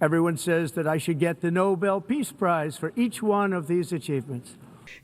Everyone says that I should get the Nobel Peace Prize for each one of these achievements.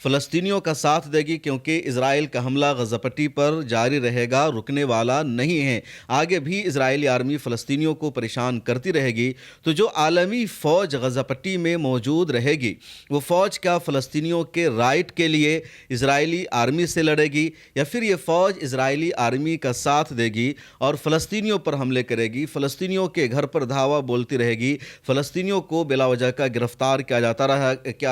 فلسطینیوں کا ساتھ دے گی کیونکہ اسرائیل کا حملہ غزہ پٹی پر جاری رہے گا، رکنے والا نہیں ہے۔ آگے بھی اسرائیلی آرمی فلسطینیوں کو پریشان کرتی رہے گی، تو جو عالمی فوج غزہ پٹی میں موجود رہے گی وہ فوج کیا فلسطینیوں کے رائٹ کے لیے اسرائیلی آرمی سے لڑے گی، یا پھر یہ فوج اسرائیلی آرمی کا ساتھ دے گی اور فلسطینیوں پر حملے کرے گی، فلسطینیوں کے گھر پر دھاوا بولتی رہے گی، فلسطینیوں کو بلا وجہ کا گرفتار کیا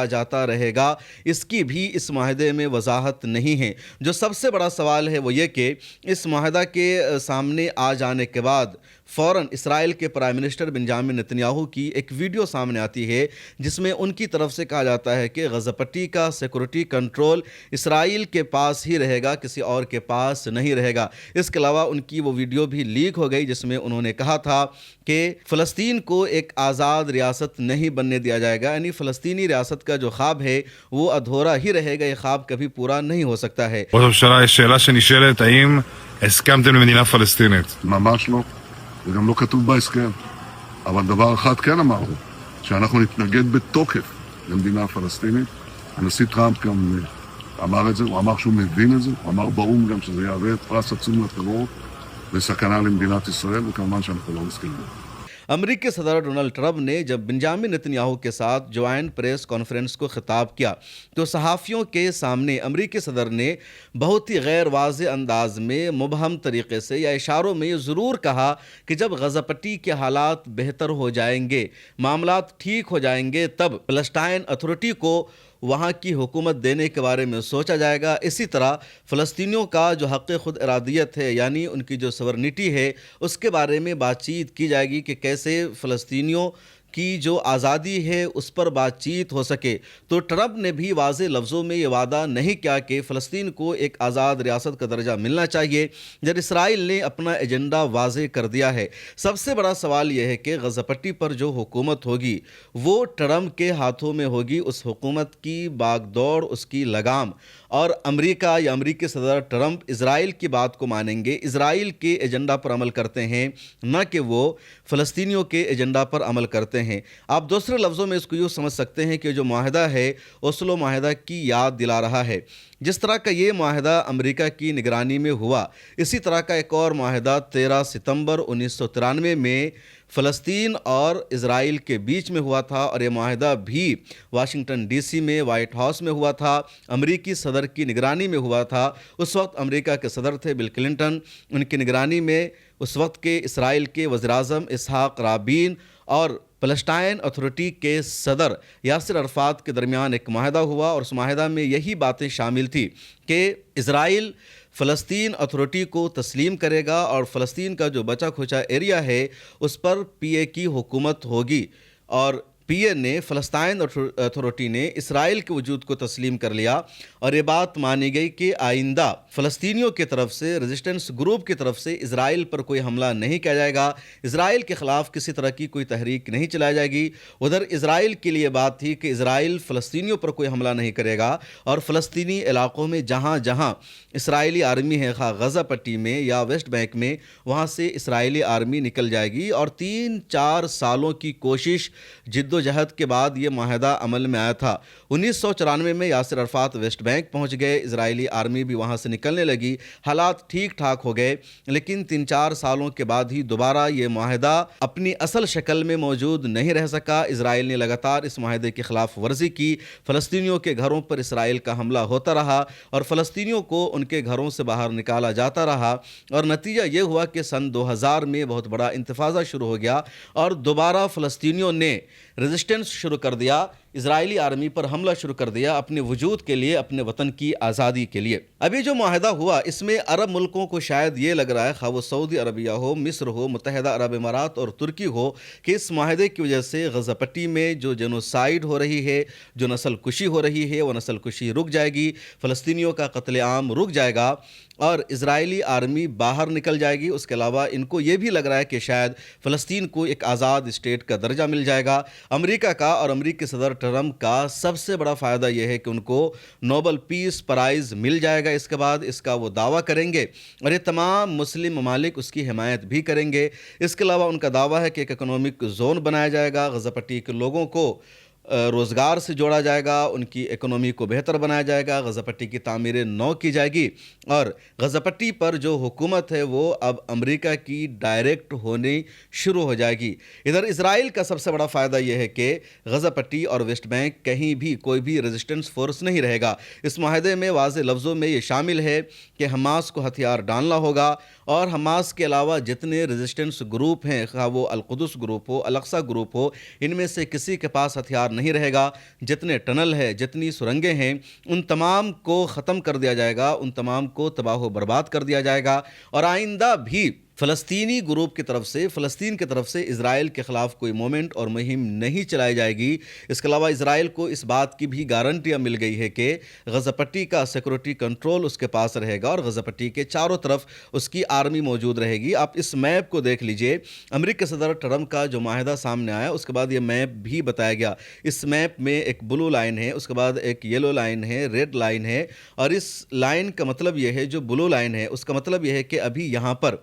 جاتا رہے گا؟ اس کی بھی اس معاہدے میں وضاحت نہیں ہے۔ جو سب سے بڑا سوال ہے وہ یہ کہ اس معاہدہ کے سامنے آ جانے کے بعد فوراً اسرائیل کے پرائم منسٹر بنجامن نتنیاہو کی ایک ویڈیو سامنے آتی ہے جس میں ان کی طرف سے کہا جاتا ہے کہ غزہ پٹی کا سیکورٹی کنٹرول اسرائیل کے پاس ہی رہے گا، کسی اور کے پاس نہیں رہے گا۔ اس کے علاوہ ان کی وہ ویڈیو بھی لیک ہو گئی جس میں انہوں نے کہا تھا کہ فلسطین کو ایک آزاد ریاست نہیں بننے دیا جائے گا، یعنی فلسطینی ریاست کا جو خواب ہے وہ ادھورا ہی رہے گا، یہ خواب کبھی پورا نہیں ہو سکتا ہے۔ ראש הממשלה, יש שאלה שנשאלת, האם הסכמתם למדינה פלסטינית? ממש לא, זה גם לא כתוב בהסכם. אבל דבר אחד כן אמרנו, שאנחנו נתנגד בתוקף למדינה פלסטינית. הנשיא טראמפ גם אמר את זה, הוא אמר שהוא מבין את זה, הוא אמר באו"ם גם שזה יהווה פרס עצום לטרור וסכנה למדינת ישראל, וכמובן שאנחנו לא מסכימים. امریکی صدر ڈونلڈ ٹرمپ نے جب بنجامن نتنیاہو کے ساتھ جوائنٹ پریس کانفرنس کو خطاب کیا تو صحافیوں کے سامنے امریکی صدر نے بہت ہی غیر واضح انداز میں مبہم طریقے سے یا اشاروں میں یہ ضرور کہا کہ جب غزہ پٹی کے حالات بہتر ہو جائیں گے، معاملات ٹھیک ہو جائیں گے، تب فلسطین اتھارٹی کو وہاں کی حکومت دینے کے بارے میں سوچا جائے گا۔ اسی طرح فلسطینیوں کا جو حق خود ارادیت ہے، یعنی ان کی جو سورنٹی ہے، اس کے بارے میں بات چیت کی جائے گی کہ کیسے فلسطینیوں کی جو آزادی ہے اس پر بات چیت ہو سکے۔ تو ٹرمپ نے بھی واضح لفظوں میں یہ وعدہ نہیں کیا کہ فلسطین کو ایک آزاد ریاست کا درجہ ملنا چاہیے، جب اسرائیل نے اپنا ایجنڈا واضح کر دیا ہے۔ سب سے بڑا سوال یہ ہے کہ غزہ پٹی پر جو حکومت ہوگی وہ ٹرمپ کے ہاتھوں میں ہوگی، اس حکومت کی باغ دوڑ، اس کی لگام، اور امریکہ یا امریکی صدر ٹرمپ اسرائیل کی بات کو مانیں گے، اسرائیل کے ایجنڈا پر عمل کرتے ہیں، نہ کہ وہ فلسطینیوں کے ایجنڈا پر عمل کرتے ہیں۔ آپ دوسرے لفظوں میں اس کو یوں سمجھ سکتے ہیں کہ جو معاہدہ ہے اوسلو معاہدہ کی یاد دلا رہا ہے۔ جس طرح کا یہ معاہدہ امریکہ کی نگرانی میں ہوا، اسی طرح کا ایک اور معاہدہ 13 ستمبر 1993 میں فلسطین اور اسرائیل کے بیچ میں ہوا تھا، اور یہ معاہدہ بھی واشنگٹن ڈی سی میں وائٹ ہاؤس میں ہوا تھا، امریکی صدر کی نگرانی میں ہوا تھا۔ اس وقت امریکہ کے صدر تھے بل کلنٹن، ان کی نگرانی میں اس وقت کے اسرائیل کے وزیر اعظم اسحاق رابین اور فلسطین اتھارٹی کے صدر یاسر عرفات کے درمیان ایک معاہدہ ہوا، اور اس معاہدہ میں یہی باتیں شامل تھی کہ اسرائیل فلسطین اتھارٹی کو تسلیم کرے گا اور فلسطین کا جو بچا کھچا ایریا ہے اس پر پی اے کی حکومت ہوگی، اور پی اے نے فلسطین اتھارٹی نے اسرائیل کے وجود کو تسلیم کر لیا، اور یہ بات مانی گئی کہ آئندہ فلسطینیوں کی طرف سے، ریزسٹنس گروپ کی طرف سے اسرائیل پر کوئی حملہ نہیں کیا جائے گا، اسرائیل کے خلاف کسی طرح کی کوئی تحریک نہیں چلائی جائے گی۔ ادھر اسرائیل کے لیے بات تھی کہ اسرائیل فلسطینیوں پر کوئی حملہ نہیں کرے گا، اور فلسطینی علاقوں میں جہاں جہاں اسرائیلی آرمی ہے، خواہ غزہ پٹی میں یا ویسٹ بینک میں، وہاں سے اسرائیلی آرمی نکل جائے گی۔ اور 3-4 سالوں کی کوشش، جد و جہد کے بعد یہ معاہدہ عمل میں آیا تھا۔ 1994 میں یاسر عرفات ویسٹ بینک پہنچ گئے، اسرائیلی آرمی بھی وہاں سے نکلنے لگی، حالات ٹھیک ٹھاک ہو گئے، لیکن 3-4 سالوں کے بعد ہی دوبارہ یہ معاہدہ اپنی اصل شکل میں موجود نہیں رہ سکا۔ اسرائیل نے لگاتار اس معاہدے کی خلاف ورزی کی، فلسطینیوں کے گھروں پر اسرائیل کا حملہ ہوتا رہا، اور فلسطینیوں کو ان کے گھروں سے باہر نکالا جاتا رہا، اور نتیجہ یہ ہوا کہ سن 2000 میں بہت بڑا انتفاضہ شروع ہو گیا، اور دوبارہ فلسطینیوں نے ریزسٹنس شروع کر دیا، اسرائیلی آرمی پر حملہ شروع کر دیا، اپنے وجود کے لیے، اپنے وطن کی آزادی کے لیے۔ ابھی جو معاہدہ ہوا اس میں عرب ملکوں کو شاید یہ لگ رہا ہے، خواہ وہ سعودی عربیہ ہو، مصر ہو، متحدہ عرب امارات اور ترکی ہو، کہ اس معاہدے کی وجہ سے غزہ پٹی میں جو جینوسائیڈ ہو رہی ہے، جو نسل کشی ہو رہی ہے، وہ نسل کشی رک جائے گی، فلسطینیوں کا قتل عام رک جائے گا، اور اسرائیلی آرمی باہر نکل جائے گی۔ اس کے علاوہ ان کو یہ بھی لگ رہا ہے کہ شاید فلسطین کو ایک آزاد اسٹیٹ کا درجہ مل جائے گا۔ امریکہ کا اور امریکی صدر ٹرمپ کا سب سے بڑا فائدہ یہ ہے کہ ان کو نوبل پیس پرائز مل جائے گا، اس کے بعد اس کا وہ دعویٰ کریں گے، اور یہ تمام مسلم ممالک اس کی حمایت بھی کریں گے۔ اس کے علاوہ ان کا دعویٰ ہے کہ ایک اکنامک زون بنایا جائے گا، غزہ پٹی کے لوگوں کو روزگار سے جوڑا جائے گا، ان کی اکنومی کو بہتر بنایا جائے گا، غزہ پٹی کی تعمیر نو کی جائے گی، اور غزہ پٹی پر جو حکومت ہے وہ اب امریکہ کی ڈائریکٹ ہونی شروع ہو جائے گی۔ ادھر اسرائیل کا سب سے بڑا فائدہ یہ ہے کہ غزہ پٹی اور ویسٹ بینک کہیں بھی کوئی بھی ریزسٹنس فورس نہیں رہے گا۔ اس معاہدے میں واضح لفظوں میں یہ شامل ہے کہ حماس کو ہتھیار ڈالنا ہوگا، اور حماس کے علاوہ جتنے ریزسٹنس گروپ ہیں، خواہ وہ القدس گروپ ہو، الاقصی گروپ ہو، ان میں سے کسی کے پاس ہتھیار نہیں رہے گا۔ جتنے ٹنل ہیں، جتنی سرنگیں ہیں، ان تمام کو ختم کر دیا جائے گا، ان تمام کو تباہ و برباد کر دیا جائے گا، اور آئندہ بھی فلسطینی گروپ کی طرف سے، فلسطین کی طرف سے اسرائیل کے خلاف کوئی مومنٹ اور مہم نہیں چلائی جائے گی۔ اس کے علاوہ اسرائیل کو اس بات کی بھی گارنٹیاں مل گئی ہے کہ غزہ پٹی کا سیکورٹی کنٹرول اس کے پاس رہے گا، اور غزہ پٹی کے چاروں طرف اس کی آرمی موجود رہے گی۔ آپ اس میپ کو دیکھ لیجئے، امریکی صدر ٹرمپ کا جو معاہدہ سامنے آیا اس کے بعد یہ میپ بھی بتایا گیا۔ اس میپ میں ایک بلو لائن ہے، اس کے بعد ایک یلو لائن ہے، ریڈ لائن ہے، اور اس لائن کا مطلب یہ ہے، جو بلو لائن ہے اس کا مطلب یہ ہے کہ ابھی یہاں پر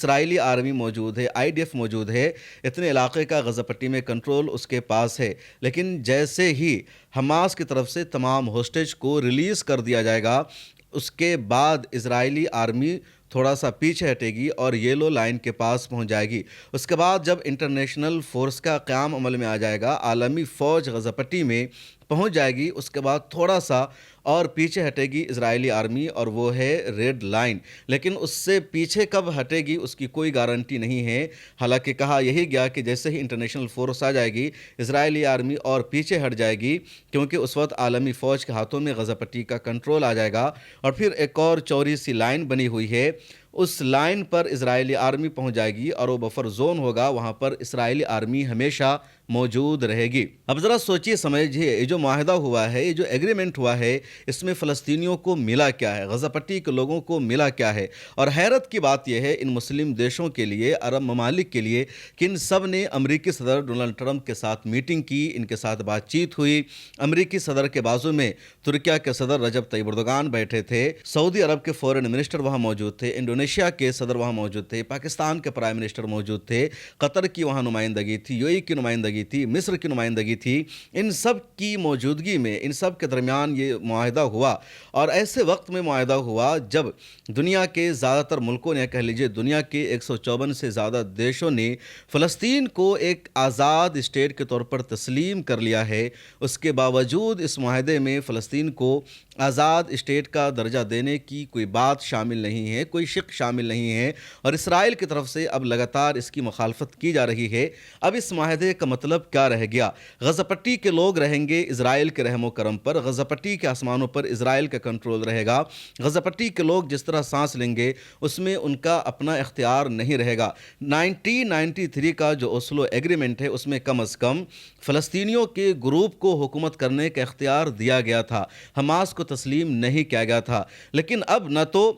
اسرائیلی آرمی موجود ہے، IDF موجود ہے، اتنے علاقے کا غزہ پٹی میں کنٹرول اس کے پاس ہے۔ لیکن جیسے ہی حماس کی طرف سے تمام ہوسٹیج کو ریلیز کر دیا جائے گا، اس کے بعد اسرائیلی آرمی تھوڑا سا پیچھے ہٹے گی اور یلو لائن کے پاس پہنچ جائے گی۔ اس کے بعد جب انٹرنیشنل فورس کا قیام عمل میں آ جائے گا، عالمی فوج غزہ پٹی میں پہنچ جائے گی، اس کے بعد تھوڑا سا اور پیچھے ہٹے گی اسرائیلی آرمی، اور وہ ہے ریڈ لائن۔ لیکن اس سے پیچھے کب ہٹے گی اس کی کوئی گارنٹی نہیں ہے۔ حالانکہ کہا یہی گیا کہ جیسے ہی انٹرنیشنل فورس آ جائے گی، اسرائیلی آرمی اور پیچھے ہٹ جائے گی، کیونکہ اس وقت عالمی فوج کے ہاتھوں میں غزہ پٹی کا کنٹرول آ جائے گا، اور پھر ایک اور چوڑی سی لائن بنی ہوئی ہے، اس لائن پر اسرائیلی آرمی پہنچ جائے گی، اور وہ بفر زون ہوگا، وہاں پر اسرائیلی آرمی ہمیشہ موجود رہے گی۔ اب ذرا سوچیے سمجھیے، یہ جو معاہدہ ہوا ہے، یہ جو ایگریمنٹ ہوا ہے، اس میں فلسطینیوں کو ملا کیا ہے، غزہ پٹی کے لوگوں کو ملا کیا ہے؟ اور حیرت کی بات یہ ہے ان مسلم دیشوں کے لیے، عرب ممالک کے لیے، کہ ان سب نے امریکی صدر ڈونلڈ ٹرمپ کے ساتھ میٹنگ کی، ان کے ساتھ بات چیت ہوئی۔ امریکی صدر کے بازو میں ترکیہ کے صدر رجب طیب اردوغان بیٹھے تھے، سعودی عرب کے فورن منسٹر وہاں موجود تھے، انڈونیشیا کے صدر وہاں موجود تھے، پاکستان کے پرائم منسٹر موجود تھے، قطر کی وہاں نمائندگی تھی، UAE کی نمائندگی تھی، مصر کی نمائندگی تھی۔ ان سب کی موجودگی میں، ان سب کے درمیان یہ معاہدہ ہوا، اور ایسے وقت میں معاہدہ ہوا جب دنیا کے زیادہ تر ملکوں نے، کہہ لیجئے دنیا کے 154 سے زیادہ دیشوں نے فلسطین کو ایک آزاد اسٹیٹ کے طور پر تسلیم کر لیا ہے۔ اس کے باوجود اس معاہدے میں فلسطین کو آزاد اسٹیٹ کا درجہ دینے کی کوئی بات شامل نہیں ہے، کوئی شق شامل نہیں ہے، اور اسرائیل کی طرف سے اب لگاتار اس کی مخالفت کی جا رہی ہے۔ اب اس معاہدے کا مطلب کیا رہ گیا؟ غزہ پٹی کے لوگ رہیں گے اسرائیل کے رحم و کرم پر، غزہ پٹی کے آسمانوں پر اسرائیل کا کنٹرول رہے گا۔ غزہ پٹی کے لوگ جس طرح سانس لیں گے اس میں ان کا اپنا اختیار نہیں رہے گا۔ 1993 کا جو اوسلو ایگریمنٹ ہے اس میں کم از کم فلسطینیوں کے گروپ کو حکومت کرنے کا اختیار دیا گیا تھا، حماس کو تسلیم نہیں کیا گیا تھا۔ لیکن اب نہ تو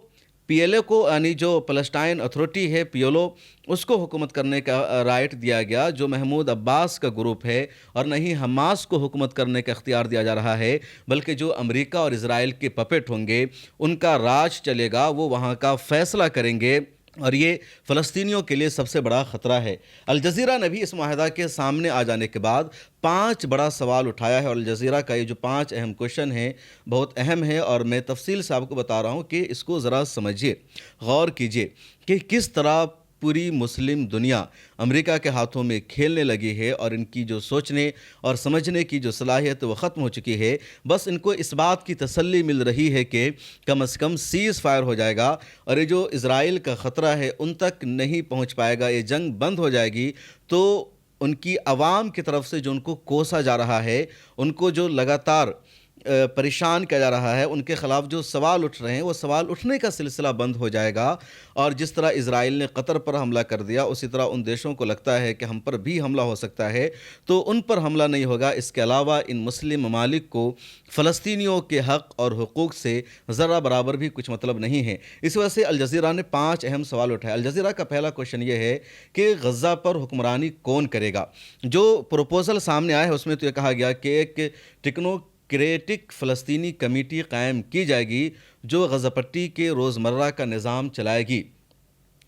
PLO کو، یعنی جو پیلسٹائن اتھارٹی ہے PLO، اس کو حکومت کرنے کا رائٹ دیا گیا جو محمود عباس کا گروپ ہے، اور نہ ہی حماس کو حکومت کرنے کا اختیار دیا جا رہا ہے، بلکہ جو امریکہ اور اسرائیل کے پپٹ ہوں گے ان کا راج چلے گا، وہ وہاں کا فیصلہ کریں گے، اور یہ فلسطینیوں کے لیے سب سے بڑا خطرہ ہے۔ الجزیرہ نے بھی اس معاہدہ کے سامنے آ جانے کے بعد 5 بڑا سوال اٹھایا ہے، اور الجزیرہ کا یہ جو 5 اہم کوشچن ہیں بہت اہم ہے، اور میں تفصیل سے آپ کو بتا رہا ہوں کہ اس کو ذرا سمجھیے، غور کیجیے کہ کس طرح پوری مسلم دنیا امریکہ کے ہاتھوں میں کھیلنے لگی ہے، اور ان کی جو سوچنے اور سمجھنے کی جو صلاحیت وہ ختم ہو چکی ہے۔ بس ان کو اس بات کی تسلی مل رہی ہے کہ کم از کم سیز فائر ہو جائے گا، اور یہ جو اسرائیل کا خطرہ ہے ان تک نہیں پہنچ پائے گا، یہ جنگ بند ہو جائے گی، تو ان کی عوام کی طرف سے جو ان کو کوسا جا رہا ہے، ان کو جو لگاتار پریشان کیا جا رہا ہے، ان کے خلاف جو سوال اٹھ رہے ہیں، وہ سوال اٹھنے کا سلسلہ بند ہو جائے گا۔ اور جس طرح اسرائیل نے قطر پر حملہ کر دیا، اسی طرح ان دیشوں کو لگتا ہے کہ ہم پر بھی حملہ ہو سکتا ہے، تو ان پر حملہ نہیں ہوگا۔ اس کے علاوہ ان مسلم ممالک کو فلسطینیوں کے حق اور حقوق سے ذرہ برابر بھی کچھ مطلب نہیں ہے۔ اس وجہ سے الجزیرہ نے 5 اہم سوال اٹھائے۔ الجزیرہ کا پہلا کوشچن یہ ہے کہ غزہ پر حکمرانی کون کرے گا؟ جو پروپوزل سامنے آیا ہے اس میں تو یہ کہا گیا کہ ایک ٹیکنوکریٹک فلسطینی کمیٹی قائم کی جائے گی جو غزہ پٹی کے روزمرہ کا نظام چلائے گی۔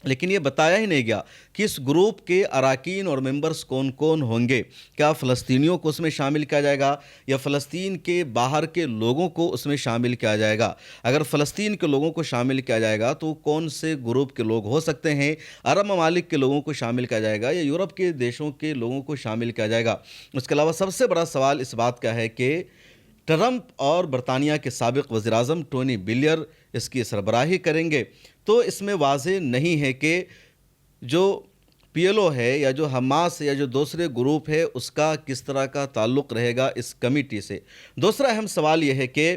لیکن یہ بتایا ہی نہیں گیا کہ اس گروپ کے اراکین اور ممبرز کون کون ہوں گے. کیا فلسطینیوں کو اس میں شامل کیا جائے گا یا فلسطین کے باہر کے لوگوں کو اس میں شامل کیا جائے گا؟ اگر فلسطین کے لوگوں کو شامل کیا جائے گا تو کون سے گروپ کے لوگ ہو سکتے ہیں؟ عرب ممالک کے لوگوں کو شامل کیا جائے گا یا یورپ کے دیشوں کے لوگوں کو شامل کیا جائے گا؟ اس کے علاوہ سب سے بڑا سوال اس بات کا ہے کہ ٹرمپ اور برطانیہ کے سابق وزیر اعظم ٹونی بلیئر اس کی سربراہی کریں گے. تو اس میں واضح نہیں ہے کہ جو پی ایل او ہے یا جو حماس یا جو دوسرے گروپ ہے اس کا کس طرح کا تعلق رہے گا اس کمیٹی سے. دوسرا اہم سوال یہ ہے کہ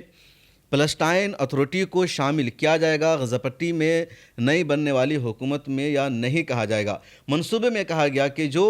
فلسطین اتھارٹی کو شامل کیا جائے گا غزہ پٹی میں نئی بننے والی حکومت میں یا نہیں کہا جائے گا. منصوبے میں کہا گیا کہ جو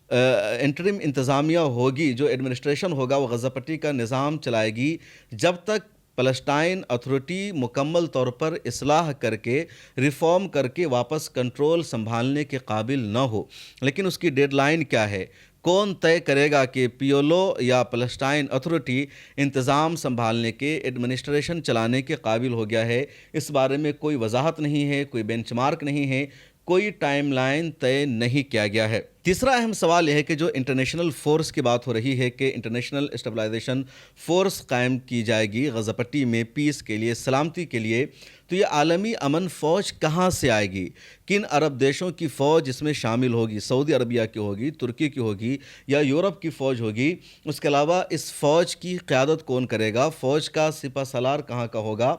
انٹرم انتظامیہ ہوگی، جو ایڈمنسٹریشن ہوگا، وہ غزہ پٹی کا نظام چلائے گی جب تک فلسطین اتھارٹی مکمل طور پر اصلاح کر کے ریفارم کر کے واپس کنٹرول سنبھالنے کے قابل نہ ہو. لیکن اس کی ڈیڈ لائن کیا ہے؟ کون طے کرے گا کہ پی ایل او یا فلسطین اتھارٹی انتظام سنبھالنے کے ایڈمنسٹریشن چلانے کے قابل ہو گیا ہے؟ اس بارے میں کوئی وضاحت نہیں ہے، کوئی بینچ مارک نہیں ہے، کوئی ٹائم لائن طے نہیں کیا گیا ہے. تیسرا اہم سوال یہ ہے کہ جو انٹرنیشنل فورس کی بات ہو رہی ہے کہ انٹرنیشنل اسٹیبلائزیشن فورس قائم کی جائے گی غزہ پٹی میں پیس کے لیے، سلامتی کے لیے، تو یہ عالمی امن فوج کہاں سے آئے گی؟ کن عرب دیشوں کی فوج اس میں شامل ہوگی؟ سعودی عربیہ کی ہوگی، ترکی کی ہوگی یا یورپ کی فوج ہوگی؟ اس کے علاوہ اس فوج کی قیادت کون کرے گا؟ فوج کا سپہ سالار کہاں کا ہوگا؟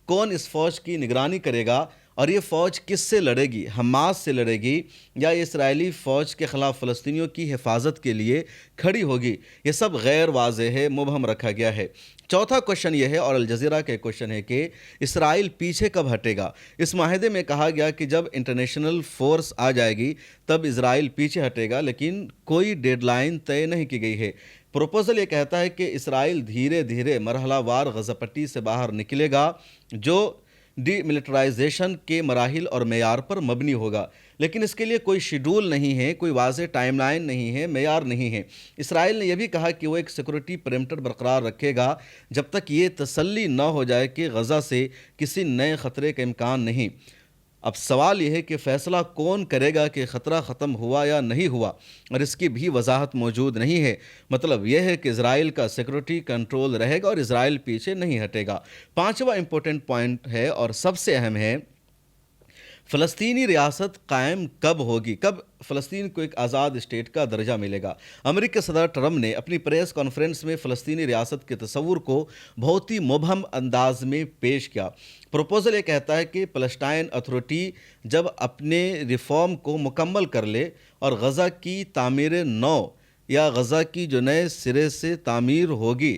کون اس فوج کی نگرانی کرے گا؟ اور یہ فوج کس سے لڑے گی؟ حماس سے لڑے گی یا اسرائیلی فوج کے خلاف فلسطینیوں کی حفاظت کے لیے کھڑی ہوگی؟ یہ سب غیر واضح ہے، مبہم رکھا گیا ہے. چوتھا کوشچن یہ ہے اور الجزیرہ کا کوشچن ہے کہ اسرائیل پیچھے کب ہٹے گا؟ اس معاہدے میں کہا گیا کہ جب انٹرنیشنل فورس آ جائے گی تب اسرائیل پیچھے ہٹے گا، لیکن کوئی ڈیڈ لائن طے نہیں کی گئی ہے. پروپوزل یہ کہتا ہے کہ اسرائیل دھیرے دھیرے مرحلہ وار غزہ پٹی سے باہر نکلے گا جو ڈی ملٹرائزیشن کے مراحل اور معیار پر مبنی ہوگا. لیکن اس کے لیے کوئی شیڈول نہیں ہے، کوئی واضح ٹائم لائن نہیں ہے، معیار نہیں ہے. اسرائیل نے یہ بھی کہا کہ وہ ایک سیکورٹی پیریمیٹر برقرار رکھے گا جب تک یہ تسلی نہ ہو جائے کہ غزہ سے کسی نئے خطرے کا امکان نہیں. اب سوال یہ ہے کہ فیصلہ کون کرے گا کہ خطرہ ختم ہوا یا نہیں ہوا، اور اس کی بھی وضاحت موجود نہیں ہے. مطلب یہ ہے کہ اسرائیل کا سیکورٹی کنٹرول رہے گا اور اسرائیل پیچھے نہیں ہٹے گا. پانچواں امپورٹنٹ پوائنٹ ہے اور سب سے اہم ہے، فلسطینی ریاست قائم کب ہوگی؟ کب فلسطین کو ایک آزاد اسٹیٹ کا درجہ ملے گا؟ امریکی صدر ٹرمپ نے اپنی پریس کانفرنس میں فلسطینی ریاست کے تصور کو بہت ہی مبہم انداز میں پیش کیا. پروپوزل یہ کہتا ہے کہ فلسطین اتھارٹی جب اپنے ریفارم کو مکمل کر لے اور غزہ کی تعمیر نو یا غزہ کی جو نئے سرے سے تعمیر ہوگی،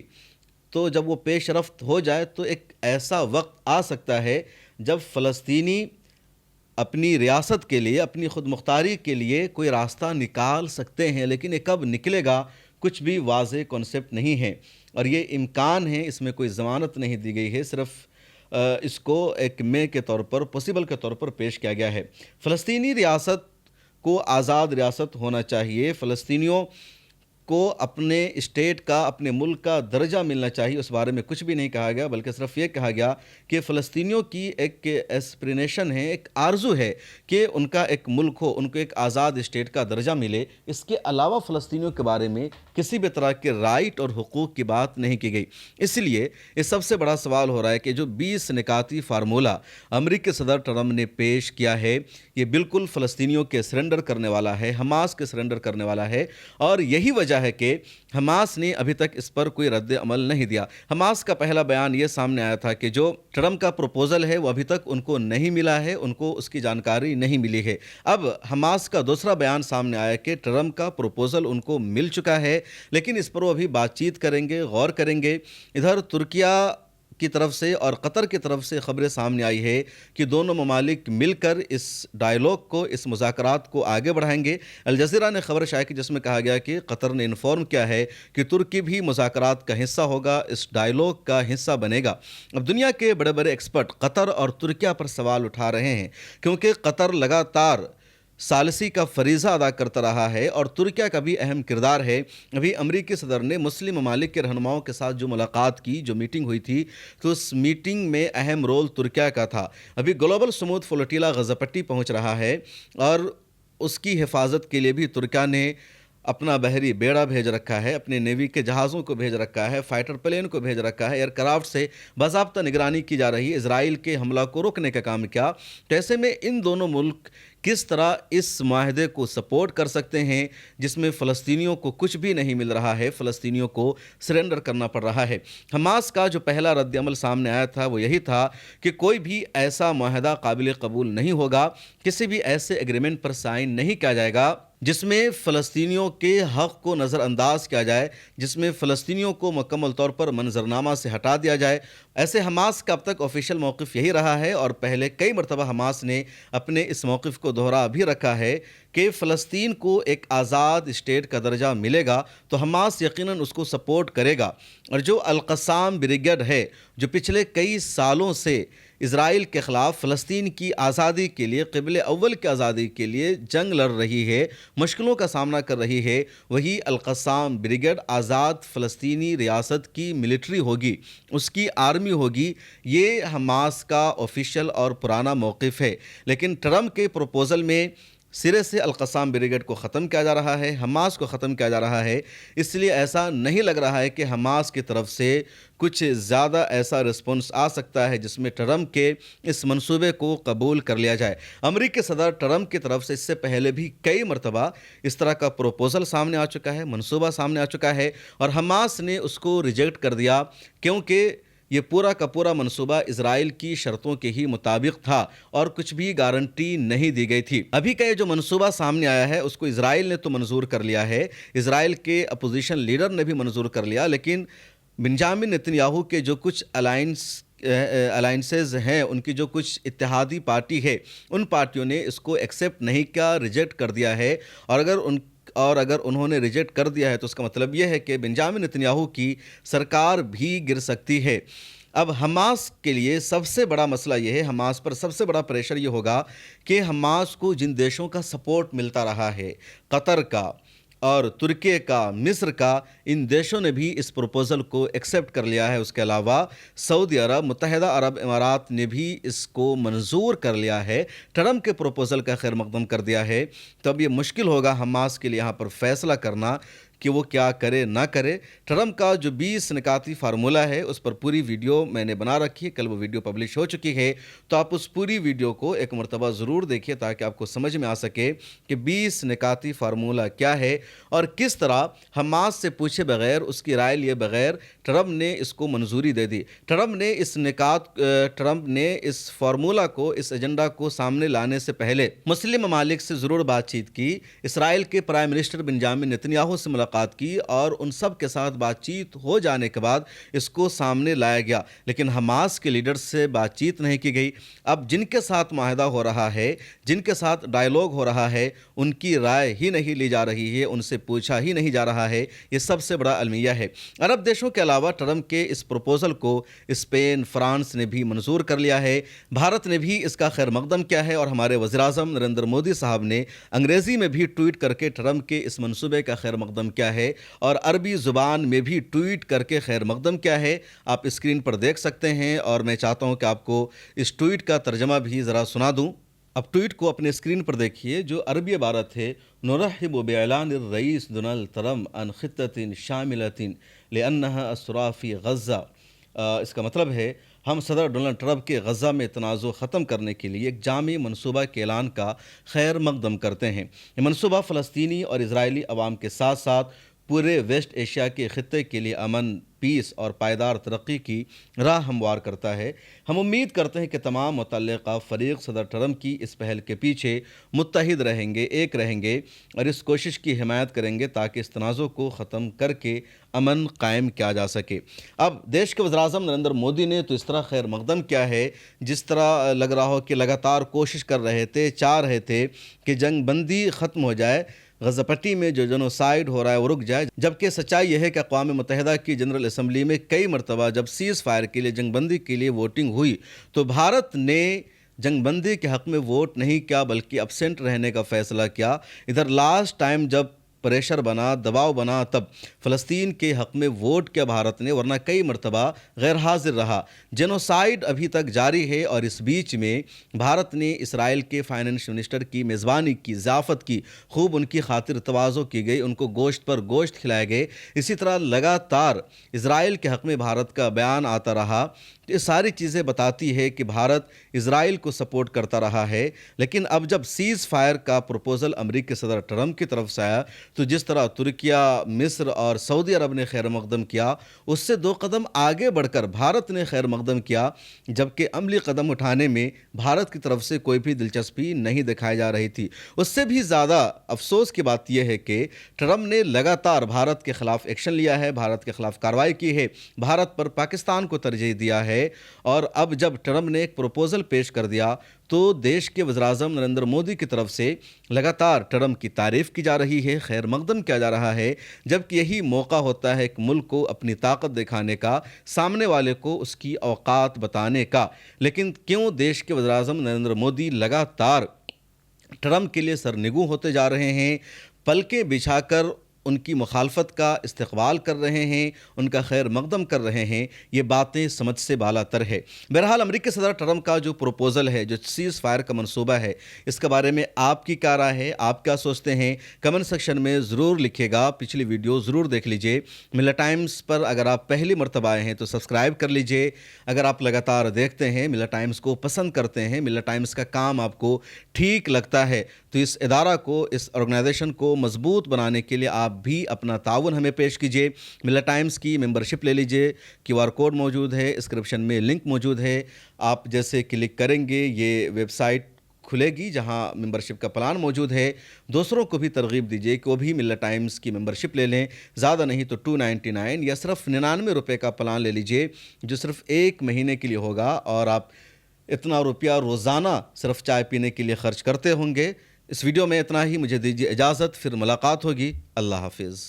تو جب وہ پیش رفت ہو جائے تو ایک ایسا وقت آ سکتا ہے جب فلسطینی اپنی ریاست کے لیے، اپنی خود مختاری کے لیے کوئی راستہ نکال سکتے ہیں. لیکن یہ کب نکلے گا کچھ بھی واضح کانسیپٹ نہیں ہے، اور یہ امکان ہے، اس میں کوئی ضمانت نہیں دی گئی ہے، صرف اس کو ایک میں کے طور پر، پوسیبل کے طور پر پیش کیا گیا ہے. فلسطینی ریاست کو آزاد ریاست ہونا چاہیے، فلسطینیوں کو اپنے اسٹیٹ کا، اپنے ملک کا درجہ ملنا چاہیے. اس بارے میں کچھ بھی نہیں کہا گیا، بلکہ صرف یہ کہا گیا کہ فلسطینیوں کی ایک ایسپرینیشن ہے، ایک آرزو ہے کہ ان کا ایک ملک ہو، ان کو ایک آزاد اسٹیٹ کا درجہ ملے. اس کے علاوہ فلسطینیوں کے بارے میں کسی بھی طرح کے رائٹ اور حقوق کی بات نہیں کی گئی. اس لیے یہ سب سے بڑا سوال ہو رہا ہے کہ جو 20 نکاتی فارمولہ امریکی صدر ٹرمپ نے پیش کیا ہے، یہ بالکل فلسطینیوں کے سرنڈر کرنے والا ہے، حماس کے سرنڈر کرنے والا ہے. اور یہی وجہ ہے کہ حماس نے ابھی تک اس پر کوئی رد عمل نہیں دیا. حماس کا پہلا بیان یہ سامنے آیا تھا کہ جو ٹرمپ کا پروپوزل ہے وہ ابھی تک ان کو نہیں ملا ہے، ان کو اس کی جانکاری نہیں ملی ہے. اب حماس کا دوسرا بیان سامنے آیا کہ ٹرمپ کا پروپوزل ان کو مل چکا ہے، لیکن اس پر وہ ابھی بات چیت کریں گے، غور کریں گے. ادھر ترکیہ کی طرف سے اور قطر کی طرف سے خبریں سامنے آئی ہے کہ دونوں ممالک مل کر اس ڈائیلاگ کو، اس مذاکرات کو آگے بڑھائیں گے. الجزیرہ نے خبر شائع کی جس میں کہا گیا کہ قطر نے انفارم کیا ہے کہ ترکی بھی مذاکرات کا حصہ ہوگا، اس ڈائیلاگ کا حصہ بنے گا. اب دنیا کے بڑے بڑے ایکسپرٹ قطر اور ترکیہ پر سوال اٹھا رہے ہیں، کیونکہ قطر لگاتار ثالثی کا فریضہ ادا کرتا رہا ہے اور ترکیہ کا بھی اہم کردار ہے۔ ابھی امریکی صدر نے مسلم ممالک کے رہنماؤں کے ساتھ جو ملاقات کی، جو میٹنگ ہوئی تھی، تو اس میٹنگ میں اہم رول ترکیہ کا تھا۔ ابھی گلوبل سمودھ فلوٹیلا غزہ پٹی پہنچ رہا ہے اور اس کی حفاظت کے لیے بھی ترکیہ نے اپنا بحری بیڑا بھیج رکھا ہے، اپنے نیوی کے جہازوں کو بھیج رکھا ہے، فائٹر پلین کو بھیج رکھا ہے، ایئر کرافٹ سے باضابطہ نگرانی کی جا رہی ہے اسرائیل کے حملہ کو روکنے کا کام کیا۔ تو ایسے میں ان دونوں ملک کس طرح اس معاہدے کو سپورٹ کر سکتے ہیں جس میں فلسطینیوں کو کچھ بھی نہیں مل رہا ہے، فلسطینیوں کو سرنڈر کرنا پڑ رہا ہے۔ حماس کا جو پہلا رد عمل سامنے آیا تھا وہ یہی تھا کہ کوئی بھی ایسا معاہدہ قابل قبول نہیں ہوگا، کسی بھی ایسے ایگریمنٹ پر سائن نہیں کیا جائے گا جس میں فلسطینیوں کے حق کو نظر انداز کیا جائے، جس میں فلسطینیوں کو مکمل طور پر منظرنامہ سے ہٹا دیا جائے۔ ایسے حماس کا اب تک آفیشیل موقف یہی رہا ہے اور پہلے کئی مرتبہ حماس نے اپنے اس موقف کو دہرا بھی رکھا ہے کہ فلسطین کو ایک آزاد اسٹیٹ کا درجہ ملے گا تو حماس یقیناً اس کو سپورٹ کرے گا۔ اور جو القسام بریگیڈ ہے جو پچھلے کئی سالوں سے اسرائیل کے خلاف فلسطین کی آزادی کے لیے، قبل اول کی آزادی کے لیے جنگ لڑ رہی ہے، مشکلوں کا سامنا کر رہی ہے، وہی القسام بریگیڈ آزاد فلسطینی ریاست کی ملٹری ہوگی، اس کی آرمی ہوگی۔ یہ حماس کا آفیشیل اور پرانا موقف ہے، لیکن ٹرمپ کے پروپوزل میں سرے سے القسام بریگیڈ کو ختم کیا جا رہا ہے، حماس کو ختم کیا جا رہا ہے۔ اس لیے ایسا نہیں لگ رہا ہے کہ حماس کی طرف سے کچھ زیادہ ایسا رسپانس آ سکتا ہے جس میں ٹرمپ کے اس منصوبے کو قبول کر لیا جائے۔ امریکی صدر ٹرمپ کی طرف سے اس سے پہلے بھی کئی مرتبہ اس طرح کا پروپوزل سامنے آ چکا ہے، منصوبہ سامنے آ چکا ہے اور حماس نے اس کو ریجیکٹ کر دیا کیونکہ یہ پورا کا پورا منصوبہ اسرائیل کی شرطوں کے ہی مطابق تھا اور کچھ بھی گارنٹی نہیں دی گئی تھی۔ ابھی کا یہ جو منصوبہ سامنے آیا ہے اس کو اسرائیل نے تو منظور کر لیا ہے، اسرائیل کے اپوزیشن لیڈر نے بھی منظور کر لیا، لیکن بنجامن نتن یاہو کے جو کچھ الائنسز ہیں، ان کی جو کچھ اتحادی پارٹی ہے، ان پارٹیوں نے اس کو ایکسیپٹ نہیں کیا، ریجیکٹ کر دیا ہے۔ اور اگر انہوں نے ریجیکٹ کر دیا ہے تو اس کا مطلب یہ ہے کہ بنجامن نتن یاہو کی سرکار بھی گر سکتی ہے۔ اب حماس کے لیے سب سے بڑا مسئلہ یہ ہے، حماس پر سب سے بڑا پریشر یہ ہوگا کہ حماس کو جن دیشوں کا سپورٹ ملتا رہا ہے، قطر کا اور ترکیہ کا، مصر کا، ان دیشوں نے بھی اس پروپوزل کو ایکسیپٹ کر لیا ہے۔ اس کے علاوہ سعودی عرب، متحدہ عرب امارات نے بھی اس کو منظور کر لیا ہے، ٹرمپ کے پروپوزل کا خیر مقدم کر دیا ہے۔ تو اب یہ مشکل ہوگا حماس کے لیے یہاں پر فیصلہ کرنا کہ وہ کیا کرے نہ کرے۔ ٹرمپ کا جو 20 نکاتی فارمولہ ہے اس پر پوری ویڈیو میں نے بنا رکھی ہے، کل وہ ویڈیو پبلش ہو چکی ہے، تو آپ اس پوری ویڈیو کو ایک مرتبہ ضرور دیکھیے تاکہ آپ کو سمجھ میں آ سکے کہ 20 نکاتی فارمولہ کیا ہے اور کس طرح حماس سے پوچھے بغیر، اس کی رائے لیے بغیر ٹرمپ نے اس کو منظوری دے دی۔ ٹرمپ نے اس فارمولہ کو، اس ایجنڈا کو سامنے لانے سے پہلے مسلم ممالک سے ضرور بات چیت کی، اسرائیل کے prime minister Benjamin Nitin Yahoo سے ملاقات کی اور ان سب کے ساتھ بات چیت ہو جانے کے بعد اس کو سامنے لایا گیا، لیکن حماس کے لیڈر سے بات چیت نہیں کی گئی۔ اب جن کے ساتھ معاہدہ ہو رہا ہے، جن کے ساتھ ڈائیلاگ ہو رہا ہے، ان کی رائے ہی نہیں لی جا رہی ہے، ان سے پوچھا ہی نہیں جا رہا ہے۔ یہ سب سے بڑا المیہ ہے۔ عرب دیشوں کے علاوہ ٹرمپ کے اس پروپوزل کو اسپین، فرانس نے بھی منظور کر لیا ہے، بھارت نے بھی اس کا خیر مقدم کیا ہے اور ہمارے وزیر اعظم نریندر مودی صاحب نے انگریزی میں بھی ٹویٹ کر کے ٹرمپ کے اس منصوبے کا خیر مقدم کیا ہے اور عربی زبان میں بھی ٹویٹ کر کے خیر مقدم کیا ہے، آپ اسکرین پر دیکھ سکتے ہیں اور میں چاہتا ہوں کہ آپ کو اس ٹویٹ کا ترجمہ بھی ذرا سنا دوں۔ اب ٹویٹ کو اپنے اسکرین پر دیکھیے، جو عربی عبارت ہے نرحب باعلان الرئیس ڈونلڈ ٹرمپ عن خطة شاملة لأنها أسرى في غزہ۔ اس کا مطلب ہے ہم صدر ڈونلڈ ٹرمپ کے غزہ میں تنازع ختم کرنے کے لیے ایک جامع منصوبہ کے اعلان کا خیر مقدم کرتے ہیں۔ یہ منصوبہ فلسطینی اور اسرائیلی عوام کے ساتھ ساتھ پورے ویسٹ ایشیا کے خطے کے لیے امن، پیس اور پائیدار ترقی کی راہ ہموار کرتا ہے۔ ہم امید کرتے ہیں کہ تمام متعلقہ فریق صدر ٹرمپ کی اس پہل کے پیچھے متحد رہیں گے، ایک رہیں گے اور اس کوشش کی حمایت کریں گے تاکہ اس تنازع کو ختم کر کے امن قائم کیا جا سکے۔ اب دیش کے وزیر اعظم نریندر مودی نے تو اس طرح خیر مقدم کیا ہے جس طرح لگ رہا ہو کہ لگاتار کوشش کر رہے تھے، چاہ رہے تھے کہ جنگ بندی ختم ہو جائے، غزہ پٹی میں جو جنوسائیڈ ہو رہا ہے وہ رک جائے، جبکہ سچائی یہ ہے کہ اقوام متحدہ کی جنرل اسمبلی میں کئی مرتبہ جب سیز فائر کے لیے، جنگ بندی کے لیے ووٹنگ ہوئی تو بھارت نے جنگ بندی کے حق میں ووٹ نہیں کیا بلکہ ابسینٹ رہنے کا فیصلہ کیا. ادھر لاسٹ ٹائم جب پریشر بنا، دباؤ بنا، تب فلسطین کے حق میں ووٹ کیا بھارت نے، ورنہ کئی مرتبہ غیر حاضر رہا. جینوسائیڈ ابھی تک جاری ہے اور اس بیچ میں بھارت نے اسرائیل کے فائنانس منسٹر کی میزبانی کی، ضیافت کی، خوب ان کی خاطر تواضع کی گئی، ان کو گوشت پر گوشت کھلائے گئے. اسی طرح لگاتار اسرائیل کے حق میں بھارت کا بیان آتا رہا. یہ ساری چیزیں بتاتی ہے کہ بھارت اسرائیل کو سپورٹ کرتا رہا ہے. لیکن اب جب سیز فائر کا پروپوزل امریکی صدر ٹرمپ کی طرف سے آیا تو جس طرح ترکیہ، مصر اور سعودی عرب نے خیر مقدم کیا، اس سے 2 قدم آگے بڑھ کر بھارت نے خیر مقدم کیا، جبکہ عملی قدم اٹھانے میں بھارت کی طرف سے کوئی بھی دلچسپی نہیں دکھائی جا رہی تھی. اس سے بھی زیادہ افسوس کی بات یہ ہے کہ ٹرمپ نے لگاتار بھارت کے خلاف ایکشن لیا ہے، بھارت کے خلاف کارروائی کی ہے، بھارت پر پاکستان کو ترجیح دیا ہے. اور اب جب ٹرمپ نے ایک پروپوزل پیش کر دیا تو دیش کے وزیر اعظم نریندر مودی کی طرف سے لگاتار ٹرمپ کی تعریف کی جا رہی ہے، خیر مقدم کیا جا رہا ہے، جبکہ یہی موقع ہوتا ہے ایک ملک کو اپنی طاقت دکھانے کا، سامنے والے کو اس کی اوقات بتانے کا. لیکن کیوں دیش کے وزیر اعظم نریندر مودی لگاتار ٹرمپ کے لیے سرنگوں ہوتے جا رہے ہیں، پلکیں بچھا کر ان کی مخالفت کا استقبال کر رہے ہیں، ان کا خیر مقدم کر رہے ہیں، یہ باتیں سمجھ سے بالا تر ہے. بہرحال امریکی صدر ٹرمپ کا جو پروپوزل ہے، جو سیز فائر کا منصوبہ ہے، اس کے بارے میں آپ کی کیا رائے ہے، آپ کیا سوچتے ہیں، کمنٹ سیکشن میں ضرور لکھیے گا. پچھلی ویڈیو ضرور دیکھ لیجئے. ملت ٹائمز پر اگر آپ پہلی مرتبہ آئے ہیں تو سبسکرائب کر لیجئے. اگر آپ لگاتار دیکھتے ہیں، ملت ٹائمز کو پسند کرتے ہیں، ملت ٹائمز کا کام آپ کو ٹھیک لگتا ہے، تو اس ادارہ کو، اس آرگنائزیشن کو مضبوط بنانے کے لیے آپ بھی اپنا تعاون ہمیں پیش کیجئے. ملت ٹائمز کی ممبرشپ لے لیجئے. QR کوڈ موجود ہے، ڈسکرپشن میں لنک موجود ہے. آپ جیسے کلک کریں گے یہ ویب سائٹ کھلے گی جہاں ممبرشپ کا پلان موجود ہے. دوسروں کو بھی ترغیب دیجیے کہ وہ بھی ملت ٹائمز کی ممبرشپ لے لیں. زیادہ نہیں تو 299 یا صرف 99 روپے کا پلان لے لیجئے، جو صرف 1 مہینے کے لیے ہوگا، اور آپ اتنا روپیہ روزانہ صرف چائے پینے کے لیے خرچ کرتے ہوں گے. اس ویڈیو میں اتنا ہی. مجھے دیجیے اجازت، پھر ملاقات ہوگی. اللہ حافظ.